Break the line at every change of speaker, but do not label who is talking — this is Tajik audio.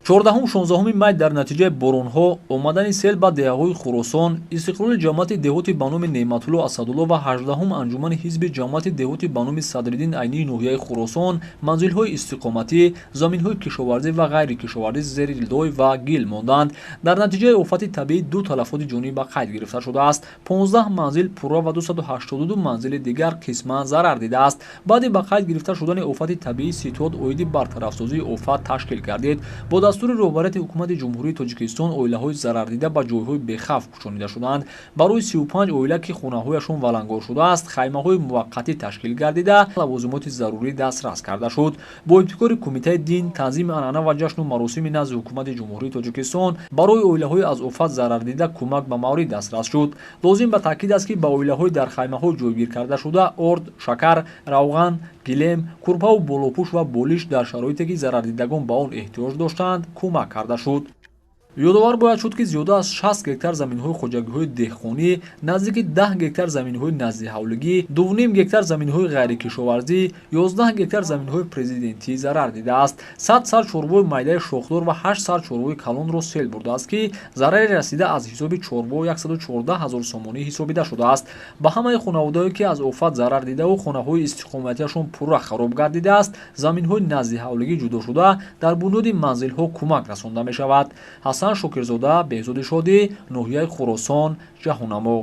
14-16 май дар натиҷаи боронҳо, омадани сел ба деҳаҳои Хӯросон, истиқлоли ҷамъияти деҳоти ба номи Неъматулло Асадулло ва 18-ум анҷумани ҳизби ҷамъияти деҳоти ба номи Садриддин Айнии ноҳияи Хӯросон манзилҳои истиқоматӣ, заминҳои кишоварзӣ ва ғайрикишоварзӣ зери дой ва гил монданд. Дар натиҷаи офати табиӣ 2 талафоти ҷонӣ ба қайд гирифта шудааст. 15 манзил пурра ва 282 манзили дигар қисман зарар дидааст. баъди ба қайд гирифта шудани офати табиӣ ситҳод оиди бартарафсозии офат ташкил гардид. Бо дастури роҳбарияти ҳукумати ҷумҳурии Тоҷикистон оилаҳои зарардида ба ҷойҳои бехавф кушонида шуданд. Барои 35 оила ки хонаҳояшон валангор шудааст, хаймаҳои муваққатӣ ташкил гардида лавозимоти зарурӣ дастрас карда шуд. Бо ибтикори Кумитаи дин, танзими анъана ва ҷашну маросими назди ҳукумати ҷумҳурии Тоҷикистон барои оилаҳои аз офат зарардида кӯмак ба маврид дастрас шуд. Лозим ба таъкид аст ки ба оилаҳои дар хаймаҳо ҷойгир карда шуда орд, шакар, равған, гилем, курпаву болопӯш ва болиш дар шароите ки зарардидагон ба он эҳтиёҷ доштанд кӯмак карда шуд. ёдовар бояд шуд ки зиёда аз 60 гектар заминҳои хоҷагиҳои деҳқонӣ, наздики 10 гектар заминҳои наздиҳавлигӣ, 2.5 гектар заминҳои ғайрикишоварзӣ, 11 гектар заминҳои президентӣ зарар дидааст. 100 сар чорбои майдаи шохдор ва 8 сар чорбои калонро сел бурдааст ки зараре расида аз ҳисоби чорбо 114 000 сомонӣ ҳисобида шудааст. Ба ҳамаи хонаводаҳое ки аз офат зарар дидаву хонаҳои истиқоматиашон пурра хароб гардидааст, заминҳои наздиҳавлигӣ ҷудо шуда дар бунёди манзилҳо кӯмак расонда мешавад. Ҳасан Шокирзода, Беҳзоди Шодӣ, ноҳияи Хӯросон, Ҷаҳонамо.